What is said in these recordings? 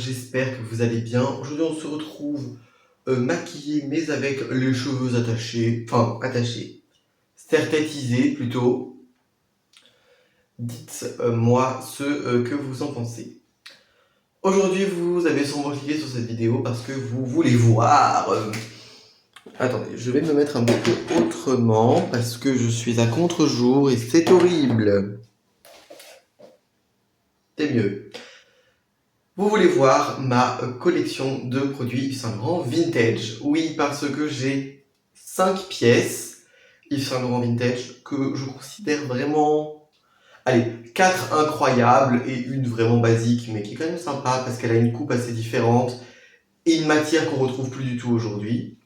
j'espère que vous allez bien. Aujourd'hui on se retrouve maquillé mais avec les cheveux attachés, serre-têtisés plutôt. Dites-moi ce que vous en pensez. Aujourd'hui vous avez sûrement cliqué sur cette vidéo parce que vous voulez voir... Attendez, je vais me mettre un petit peu autrement parce que je suis à contre-jour et c'est horrible. C'est mieux. Vous voulez voir ma collection de produits Yves Saint Laurent vintage. Oui, parce que j'ai 5 pièces Yves Saint Laurent vintage que je considère vraiment... Allez, 4 incroyables et une vraiment basique, mais qui est quand même sympa parce qu'elle a une coupe assez différente et une matière qu'on retrouve plus du tout aujourd'hui.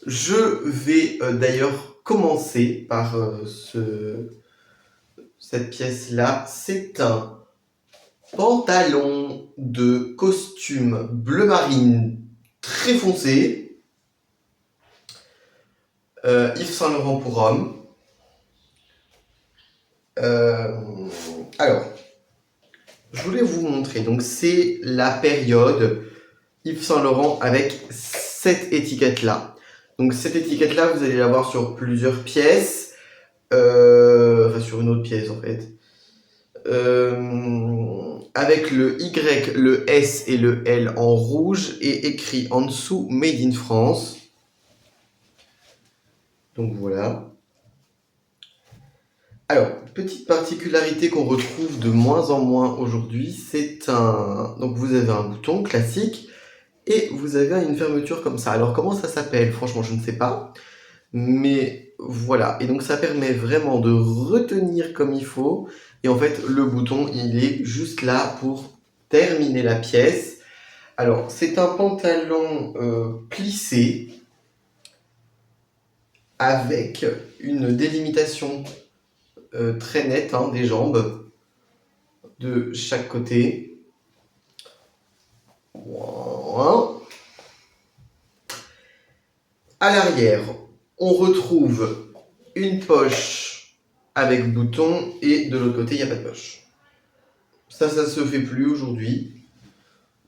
Je vais d'ailleurs commencer par cette pièce-là. C'est un pantalon de costume bleu marine très foncé. Yves Saint Laurent pour homme. Alors, je voulais vous montrer. Donc, c'est la période Yves Saint Laurent avec cette étiquette-là. Donc, cette étiquette-là, vous allez la voir sur plusieurs pièces. Enfin, sur une autre pièce en fait. Avec le Y, le S et le L en rouge et écrit en dessous Made in France. Donc voilà. Alors, petite particularité qu'on retrouve de moins en moins aujourd'hui, c'est un... Donc vous avez un bouton classique et vous avez une fermeture comme ça. Alors comment ça s'appelle? Franchement, je ne sais pas. Mais voilà. Et donc ça permet vraiment de retenir comme il faut. Et en fait, le bouton, il est juste là pour terminer la pièce. Alors, c'est un pantalon plissé avec une délimitation très nette des jambes de chaque côté. Voilà. À l'arrière, on retrouve une poche avec bouton et de l'autre côté, il n'y a pas de poche. Ça se fait plus aujourd'hui.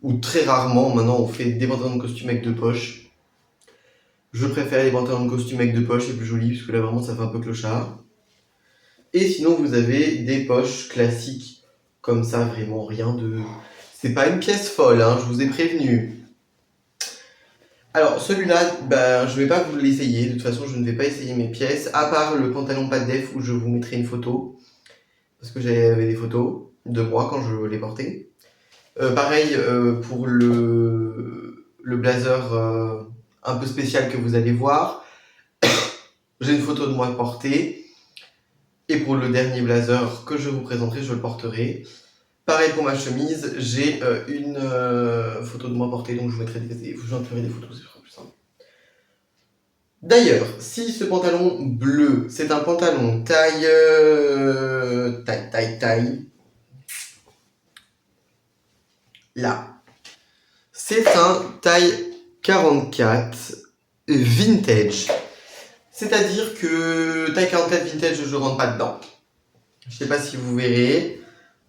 Ou très rarement, maintenant on fait des pantalons de costume avec deux poches. Je préfère les pantalons de costume avec deux poches, c'est plus joli, parce que là vraiment ça fait un peu clochard. Et sinon vous avez des poches classiques, comme ça, vraiment rien de... C'est pas une pièce folle, je vous ai prévenu. Alors celui-là, je vais pas vous l'essayer, de toute façon je ne vais pas essayer mes pièces, à part le pantalon pas de def où je vous mettrai une photo, parce que j'avais des photos de moi quand je l'ai porté. Pareil pour le blazer un peu spécial que vous allez voir. J'ai une photo de moi portée. Et pour le dernier blazer que je vous présenterai, je le porterai. Pareil pour ma chemise, j'ai une photo de moi portée, donc je vous mettrai des photos, ce sera plus simple. D'ailleurs, si ce pantalon bleu, c'est un pantalon taille... Là. C'est un taille 44 vintage. C'est-à-dire que taille 44 vintage, je ne rentre pas dedans. Je ne sais pas si vous verrez,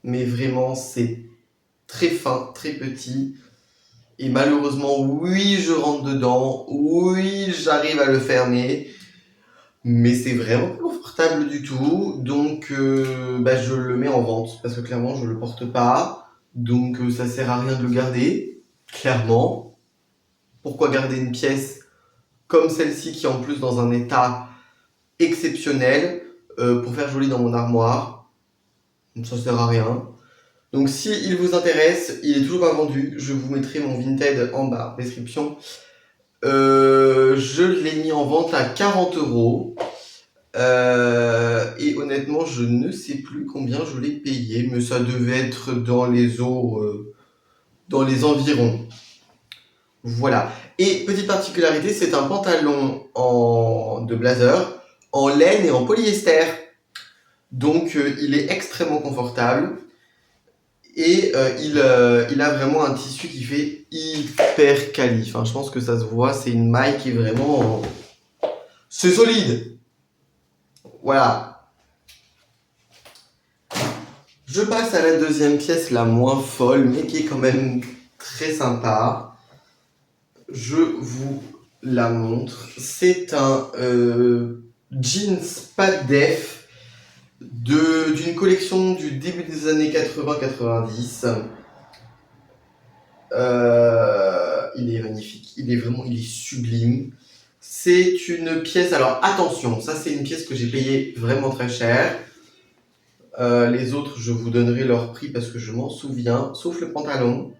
mais vraiment, c'est très fin, très petit. Et malheureusement, oui, je rentre dedans. Oui, j'arrive à le fermer. Mais c'est vraiment pas confortable du tout. Donc, je le mets en vente. Parce que clairement, je ne le porte pas. Donc, ça sert à rien de le garder. Clairement. Pourquoi garder une pièce comme celle-ci qui est en plus dans un état exceptionnel pour faire joli dans mon armoire? Ça sert à rien. Donc si il vous intéresse, il est toujours pas vendu. Je vous mettrai mon Vinted en bas, description. Je l'ai mis en vente à 40 €. Et honnêtement, je ne sais plus combien je l'ai payé, mais ça devait être dans les eaux, dans les environs. Voilà. Et petite particularité, c'est un pantalon de blazer en laine et en polyester. Donc il est extrêmement confortable. Et il a vraiment un tissu qui fait hyper quali. Enfin, je pense que ça se voit, c'est une maille qui est vraiment... C'est solide. Voilà. Je passe à la deuxième pièce, la moins folle, mais qui est quand même très sympa. Je vous la montre. C'est un jeans pas def d'une collection du début des années 80-90. Il est magnifique, il est sublime. C'est une pièce, alors attention, ça c'est une pièce que j'ai payée vraiment très cher. Les autres, je vous donnerai leur prix parce que je m'en souviens, sauf le pantalon.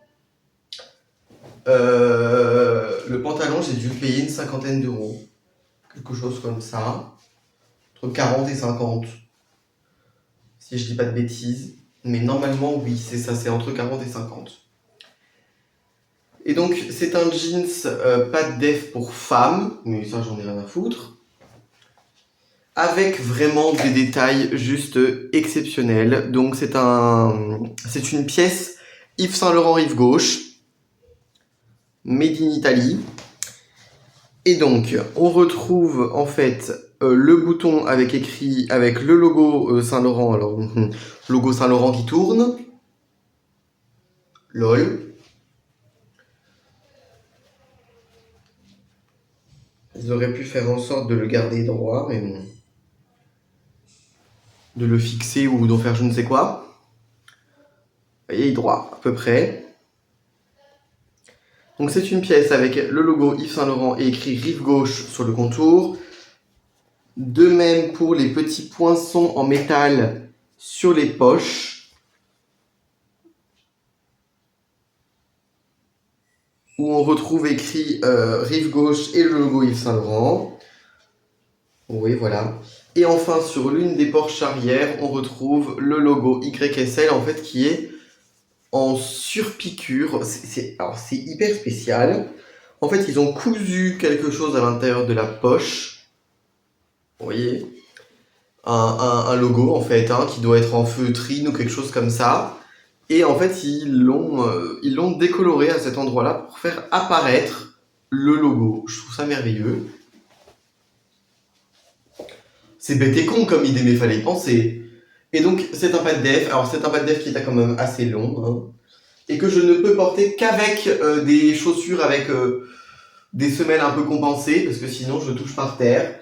Le pantalon, j'ai dû le payer une cinquantaine d'euros. Quelque chose comme ça. Entre 40 et 50. Si je dis pas de bêtises. Mais normalement, oui, c'est ça, c'est entre 40 et 50. Et donc, c'est un jeans pas de def pour femmes, mais ça, j'en ai rien à foutre. Avec vraiment des détails juste exceptionnels. Donc, c'est une pièce Yves Saint Laurent rive gauche. Made in Italy. Et donc, on retrouve en fait le bouton avec le logo Saint Laurent, alors logo Saint Laurent qui tourne. LOL. Ils auraient pu faire en sorte de le garder droit, mais bon. De le fixer ou d'en faire je ne sais quoi. Vous voyez, droit, à peu près. Donc c'est une pièce avec le logo Yves Saint Laurent et écrit rive gauche sur le contour. De même pour les petits poinçons en métal sur les poches. Où on retrouve écrit rive gauche et le logo Yves Saint Laurent. Oui, voilà. Et enfin, sur l'une des poches arrière, on retrouve le logo YSL, en fait, qui est en surpiqûre. Alors, c'est hyper spécial. En fait, ils ont cousu quelque chose à l'intérieur de la poche. Vous voyez, un logo, en fait, qui doit être en feutrine ou quelque chose comme ça. Et en fait, ils l'ont décoloré à cet endroit-là pour faire apparaître le logo. Je trouve ça merveilleux. C'est bête et con comme idée, mais fallait y penser. Et donc, c'est un pad def. Alors, c'est un pad def qui est quand même assez long. Et que je ne peux porter qu'avec des chaussures avec des semelles un peu compensées, parce que sinon, je touche par terre.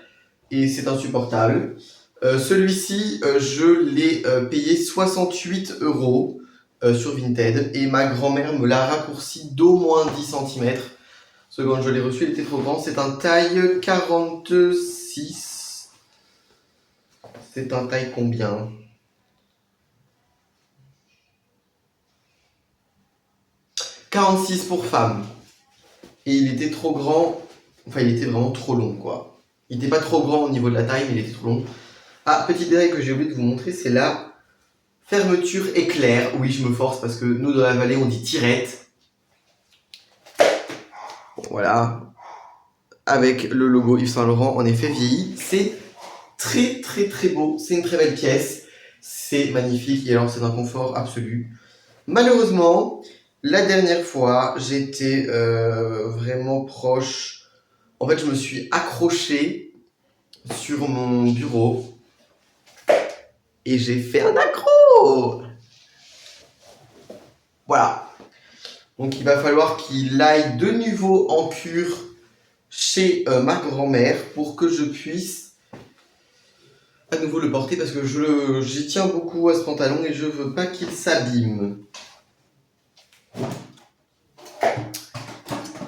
Et c'est insupportable. Celui-ci, je l'ai payé 68 € sur Vinted. Et ma grand-mère me l'a raccourci d'au moins 10 cm. Parce que quand je l'ai reçu, il était trop grand. C'est un taille 46. C'est un taille combien? « 46 pour femme. Et il était trop grand. Enfin, il était vraiment trop long, quoi. Il n'était pas trop grand au niveau de la taille, mais il était trop long. Ah, petit détail que j'ai oublié de vous montrer, c'est la fermeture éclair. Oui, je me force parce que nous, dans la vallée, on dit tirette. Voilà. Avec le logo Yves Saint Laurent, en effet, vieilli. C'est très, très, très beau. C'est une très belle pièce. C'est magnifique. Et alors, c'est d'un confort absolu. Malheureusement, la dernière fois, j'étais vraiment proche. En fait, je me suis accroché sur mon bureau et j'ai fait un accro. Voilà. Donc, il va falloir qu'il aille de nouveau en cure chez ma grand-mère pour que je puisse à nouveau le porter parce que j'y tiens beaucoup à ce pantalon et je veux pas qu'il s'abîme.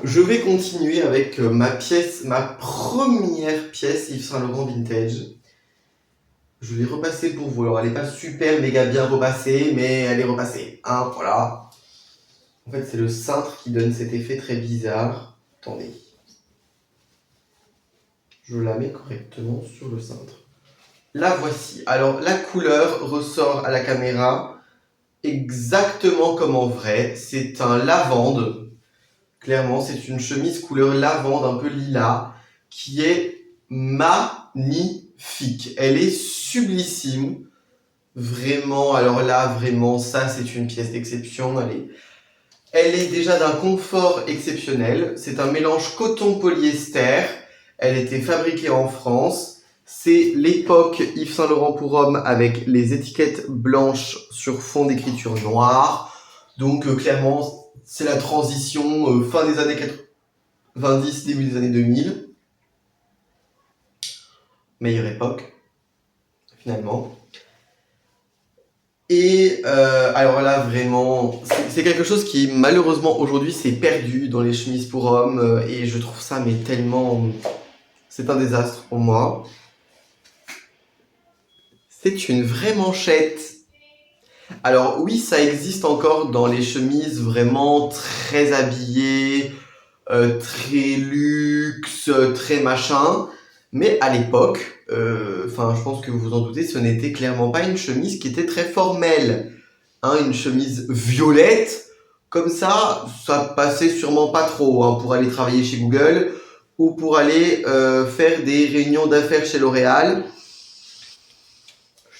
Je vais continuer avec ma première pièce Yves Saint Laurent Vintage. Je l'ai repassée pour vous. Alors, elle n'est pas super méga bien repassée, mais elle est repassée. Voilà. En fait, c'est le cintre qui donne cet effet très bizarre. Attendez. Je la mets correctement sur le cintre. La voici. Alors, la couleur ressort à la caméra exactement comme en vrai. C'est un lavande. Clairement, c'est une chemise couleur lavande, un peu lilas, qui est magnifique. Elle est sublissime. Vraiment, alors là, vraiment, ça, c'est une pièce d'exception. Elle est déjà d'un confort exceptionnel. C'est un mélange coton-polyester. Elle était fabriquée en France. C'est l'époque Yves Saint Laurent pour hommes avec les étiquettes blanches sur fond d'écriture noire. Donc clairement, c'est la transition fin des années 90, début des années 2000. Meilleure époque, finalement. Et alors là, vraiment, c'est quelque chose qui malheureusement aujourd'hui s'est perdu dans les chemises pour hommes et je trouve ça mais tellement... C'est un désastre pour moi. C'est une vraie manchette. Alors oui, ça existe encore dans les chemises vraiment très habillées, très luxe, très machin. Mais à l'époque, je pense que vous vous en doutez, ce n'était clairement pas une chemise qui était très formelle. Hein, une chemise violette, comme ça passait sûrement pas trop hein, pour aller travailler chez Google ou pour aller faire des réunions d'affaires chez L'Oréal.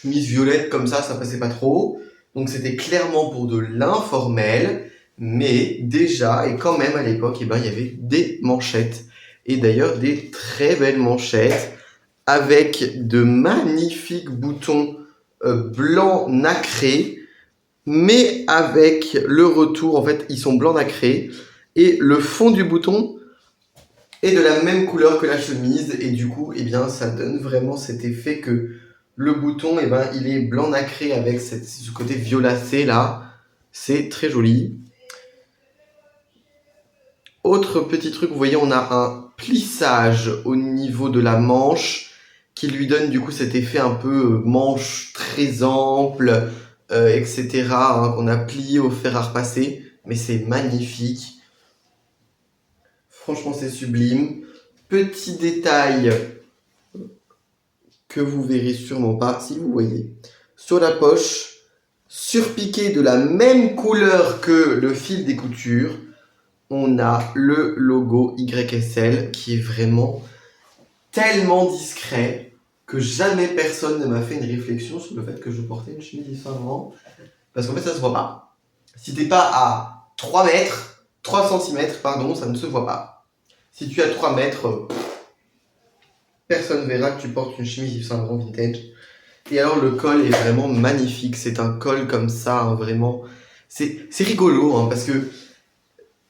Chemise violette comme ça passait pas trop. Donc c'était clairement pour de l'informel, mais déjà et quand même à l'époque, il y avait des manchettes. Et d'ailleurs des très belles manchettes avec de magnifiques boutons blancs nacrés, mais avec le retour, en fait, ils sont blancs nacrés et le fond du bouton est de la même couleur que la chemise et du coup, ça donne vraiment cet effet que le bouton, il est blanc nacré avec ce côté violacé là. C'est très joli. Autre petit truc, vous voyez, on a un plissage au niveau de la manche qui lui donne du coup cet effet un peu manche très ample, etc. Hein, qu'on a plié au fer à repasser. Mais c'est magnifique. Franchement, c'est sublime. Petit détail que vous verrez sûrement pas, si vous voyez. Sur la poche, surpiqué de la même couleur que le fil des coutures, on a le logo YSL qui est vraiment tellement discret que jamais personne ne m'a fait une réflexion sur le fait que je portais une chemise Yves Saint Laurent. Parce qu'en fait, ça se voit pas. Si t'es pas à 3 cm, ça ne se voit pas. Si tu es à 3 mètres, personne verra que tu portes une chemise Yves Saint Laurent vintage. Et alors le col est vraiment magnifique. C'est un col comme ça, hein, vraiment. C'est rigolo, hein, parce que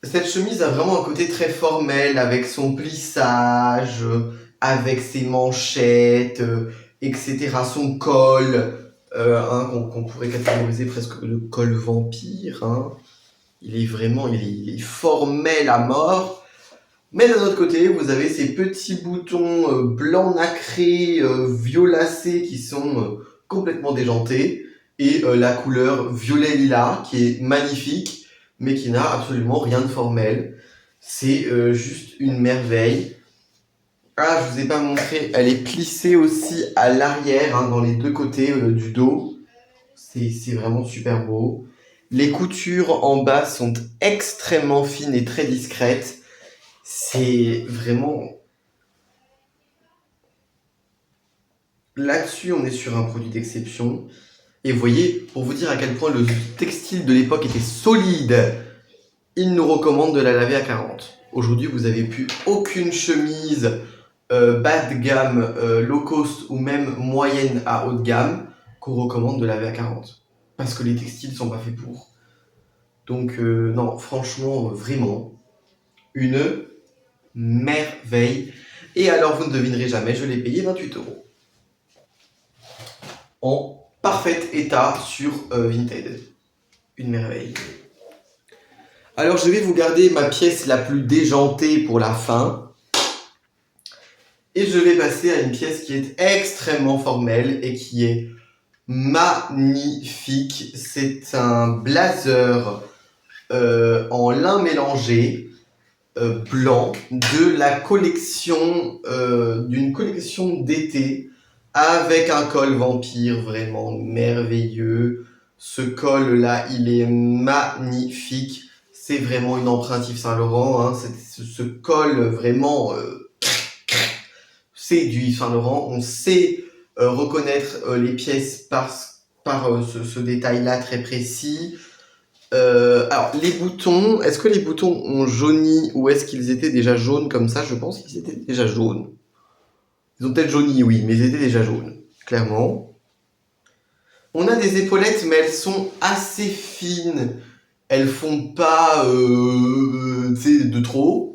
cette chemise a vraiment un côté très formel, avec son plissage, avec ses manchettes, etc. Son col, qu'on pourrait catégoriser presque de col vampire. Hein. Il est formel à mort. Mais d'un autre côté, vous avez ces petits boutons blancs nacrés, violacés qui sont complètement déjantés. Et la couleur violet-lilas qui est magnifique, mais qui n'a absolument rien de formel. C'est juste une merveille. Ah, je vous ai pas montré, elle est plissée aussi à l'arrière, hein, dans les deux côtés du dos. C'est vraiment super beau. Les coutures en bas sont extrêmement fines et très discrètes. C'est vraiment... Là-dessus, on est sur un produit d'exception. Et vous voyez, pour vous dire à quel point le textile de l'époque était solide, il nous recommande de la laver à 40. Aujourd'hui, vous n'avez plus aucune chemise bas de gamme, low cost ou même moyenne à haut de gamme qu'on recommande de laver à 40. Parce que les textiles sont pas faits pour. Donc non, franchement, vraiment, une merveille. Et alors, vous ne devinerez jamais, je l'ai payé 28 €. En parfait état sur Vinted. Une merveille. Alors, je vais vous garder ma pièce la plus déjantée pour la fin. Et je vais passer à une pièce qui est extrêmement formelle et qui est magnifique. C'est un blazer en lin mélangé blanc de la collection, d'une collection d'été avec un col vampire vraiment merveilleux. Ce col là, il est magnifique. C'est vraiment une empreinte Yves Saint Laurent. Hein. Ce col vraiment, c'est du Yves Saint Laurent. On sait reconnaître les pièces par ce détail là très précis. Alors, les boutons, est-ce que les boutons ont jauni ou est-ce qu'ils étaient déjà jaunes comme ça? Je pense qu'ils étaient déjà jaunes. Ils ont peut-être jauni, oui, mais ils étaient déjà jaunes, clairement. On a des épaulettes, mais elles sont assez fines. Elles font pas, de trop.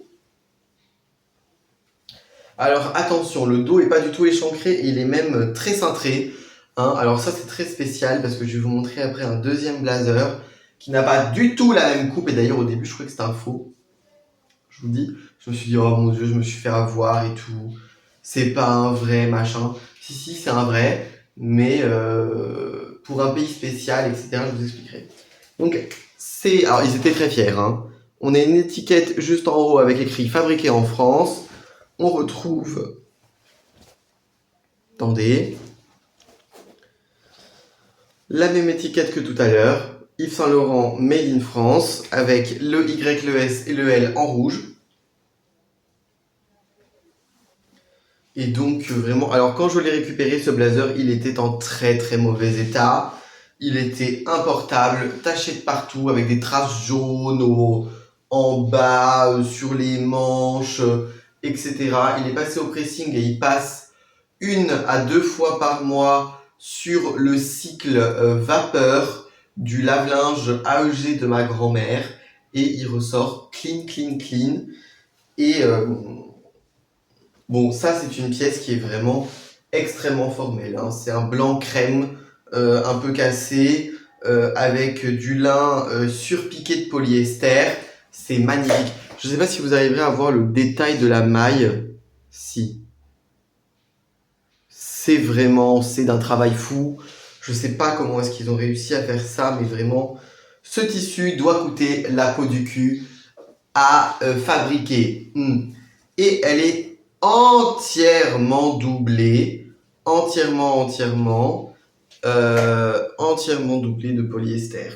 Alors attention, le dos est pas du tout échancré, il est même très cintré. Hein. Alors ça c'est très spécial parce que je vais vous montrer après un deuxième blazer qui n'a pas du tout la même coupe. Et d'ailleurs au début je croyais que c'était un faux. Je vous dis, je me suis dit oh mon dieu, je me suis fait avoir et tout. C'est pas un vrai machin. Si c'est un vrai, mais pour un pays spécial, etc. Je vous expliquerai. Donc alors ils étaient très fiers. Hein. On a une étiquette juste en haut avec écrit fabriqué en France. On retrouve, attendez, la même étiquette que tout à l'heure, Yves Saint Laurent Made in France, avec le Y, le S et le L en rouge. Et donc vraiment, alors quand je l'ai récupéré ce blazer, il était en très très mauvais état. Il était importable, taché de partout, avec des traces jaunes en bas, sur les manches, etc. Il est passé au pressing et il passe 1 à 2 fois par mois sur le cycle vapeur du lave-linge AEG de ma grand-mère et il ressort clean, clean, clean. Et bon, ça c'est une pièce qui est vraiment extrêmement formelle. Hein. C'est un blanc crème un peu cassé avec du lin surpiqué de polyester. C'est magnifique. Je ne sais pas si vous arriverez à voir le détail de la maille. Si. C'est d'un travail fou. Je sais pas comment est-ce qu'ils ont réussi à faire ça, mais vraiment, ce tissu doit coûter la peau du cul à fabriquer. Et elle est entièrement doublée, entièrement doublée de polyester.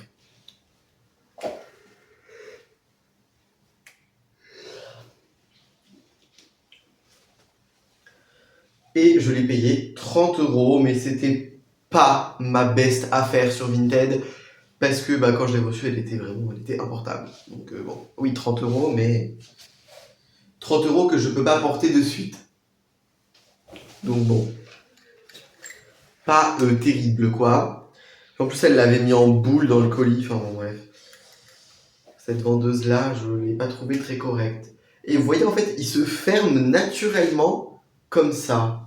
Et je l'ai payé 30 €, mais c'était pas ma best affaire sur Vinted parce que quand je l'ai reçue, elle était importable. Donc bon, oui, 30 €, mais 30 € que je peux pas porter de suite. Donc bon, pas terrible quoi. En plus, elle l'avait mis en boule dans le colis. Enfin bon, bref. Cette vendeuse là, je l'ai pas trouvée très correcte. Et vous voyez, en fait, il se ferme naturellement comme ça.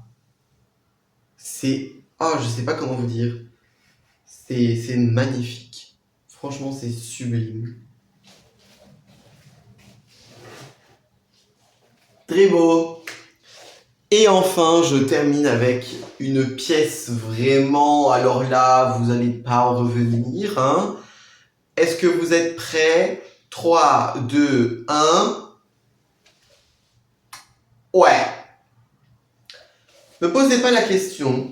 C'est... Ah, je sais pas comment vous dire. C'est magnifique. Franchement, c'est sublime. Très beau. Et enfin, je termine avec une pièce vraiment... Alors là, vous n'allez pas en revenir. Hein. Est-ce que vous êtes prêts? 3, 2, 1... Ouais. Ne posez pas la question.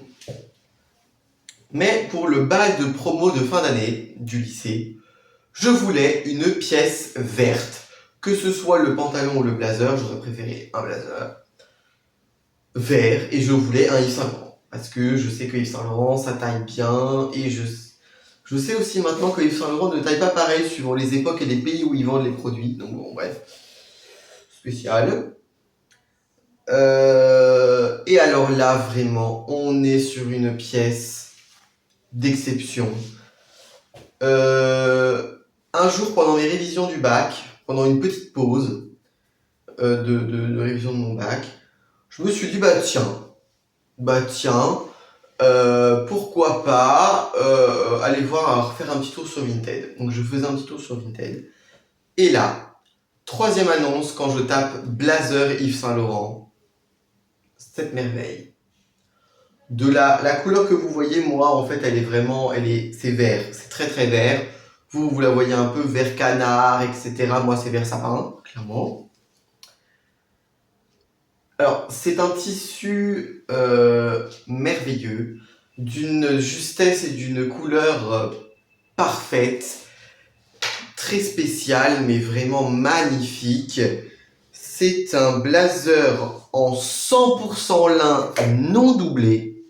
Mais pour le bal de promo de fin d'année du lycée, je voulais une pièce verte. Que ce soit le pantalon ou le blazer, j'aurais préféré un blazer vert et je voulais un Yves Saint Laurent. Parce que je sais que Yves Saint Laurent, ça taille bien et je sais aussi maintenant que Yves Saint Laurent ne taille pas pareil suivant les époques et les pays où ils vendent les produits. Donc bon, bref, spécial. Et alors là, vraiment, on est sur une pièce d'exception. Un jour, pendant mes révisions du bac, pendant une petite pause de révision de mon bac, je me suis dit, tiens, pourquoi pas aller faire un petit tour sur Vinted. Donc je faisais un petit tour sur Vinted. Et là, 3e annonce, quand je tape blazer Yves Saint Laurent, cette merveille. De la couleur que vous voyez, moi, en fait, c'est vert. C'est très très vert. Vous la voyez un peu vert canard, etc. Moi, c'est vert sapin, clairement. Alors, c'est un tissu merveilleux, d'une justesse et d'une couleur parfaite, très spécial, mais vraiment magnifique. C'est un blazer en 100% lin non doublé,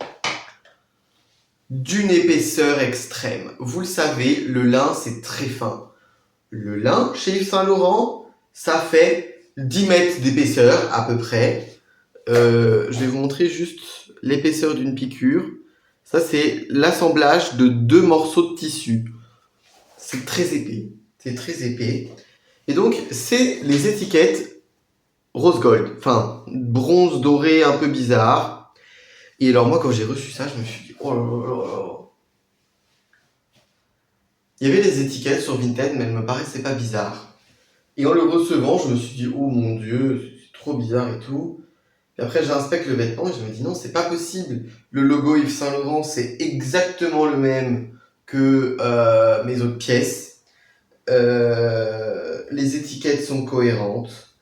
d'une épaisseur extrême. Vous le savez, le lin, c'est très fin. Le lin, chez Yves Saint Laurent, ça fait 10 mètres d'épaisseur, à peu près. Je vais vous montrer juste l'épaisseur d'une piqûre. Ça, c'est l'assemblage de 2 morceaux de tissu. C'est très épais. C'est très épais. Et donc, c'est les étiquettes rose gold. Enfin, bronze doré un peu bizarre. Et alors, moi, quand j'ai reçu ça, je me suis dit, oh là là là là. Il y avait des étiquettes sur Vinted, mais elles me paraissaient pas bizarres. Et en le recevant, je me suis dit, oh mon Dieu, c'est trop bizarre et tout. Et après, j'inspecte le vêtement et je me dis, non, c'est pas possible. Le logo Yves Saint Laurent, c'est exactement le même que mes autres pièces. Les étiquettes sont cohérentes.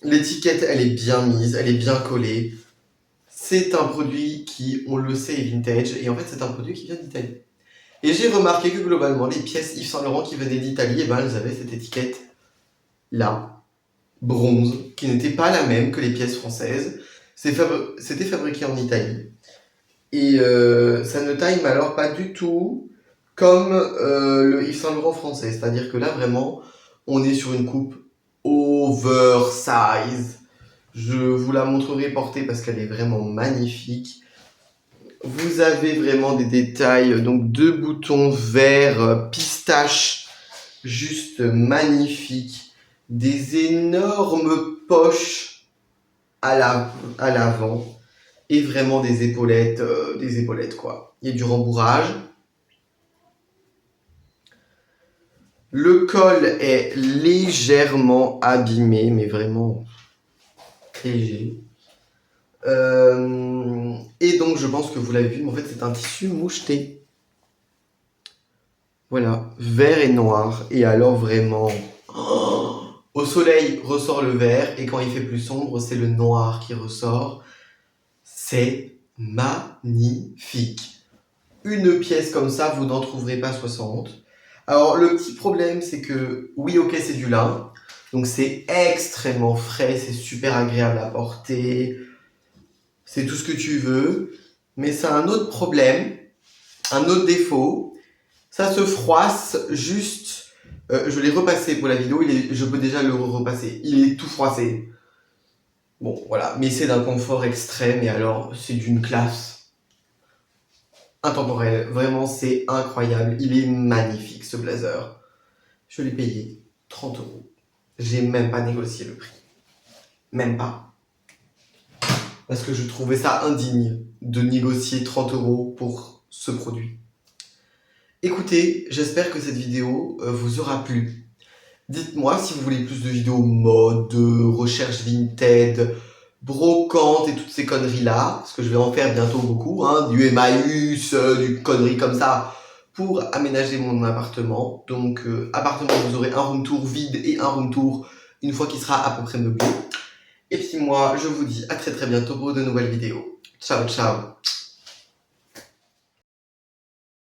L'étiquette, elle est bien mise, elle est bien collée. C'est un produit qui, on le sait, est vintage. Et en fait, c'est un produit qui vient d'Italie. Et j'ai remarqué que globalement, les pièces Yves Saint Laurent qui venaient d'Italie, eh ben, elles avaient cette étiquette-là, bronze, qui n'était pas la même que les pièces françaises. C'était fabriqué en Italie. Et ça ne taille alors pas du tout comme le Yves Saint Laurent français. C'est-à-dire que là, vraiment, on est sur une coupe oversize. Je vous la montrerai portée parce qu'elle est vraiment magnifique. Vous avez vraiment des détails, donc 2 boutons verts pistache, juste magnifiques. Des énormes poches à l'avant. Et vraiment des épaulettes quoi. Il y a du rembourrage. Le col est légèrement abîmé, mais vraiment léger. Et donc je pense que vous l'avez vu, mais en fait c'est un tissu moucheté. Voilà, vert et noir. Et alors vraiment, au soleil ressort le vert, et quand il fait plus sombre, c'est le noir qui ressort. C'est magnifique. Une pièce comme ça, vous n'en trouverez pas 60. Alors le petit problème, c'est que oui, ok, c'est du lin, donc c'est extrêmement frais, c'est super agréable à porter, c'est tout ce que tu veux, mais ça a un autre problème, un autre défaut, ça se froisse juste, je l'ai repassé pour la vidéo, je peux déjà le repasser, il est tout froissé. Bon, voilà, mais c'est d'un confort extrême et alors c'est d'une classe intemporelle. Vraiment, c'est incroyable. Il est magnifique ce blazer. Je l'ai payé 30 €. J'ai même pas négocié le prix. Même pas. Parce que je trouvais ça indigne de négocier 30 € pour ce produit. Écoutez, j'espère que cette vidéo vous aura plu. Dites-moi si vous voulez plus de vidéos mode, recherche Vinted, brocante et toutes ces conneries-là, parce que je vais en faire bientôt beaucoup, hein, du Emmaüs, du conneries comme ça, pour aménager mon appartement. Donc, appartement, vous aurez un room tour vide et un room tour une fois qu'il sera à peu près meublé. Et puis moi, je vous dis à très très bientôt pour de nouvelles vidéos. Ciao, ciao!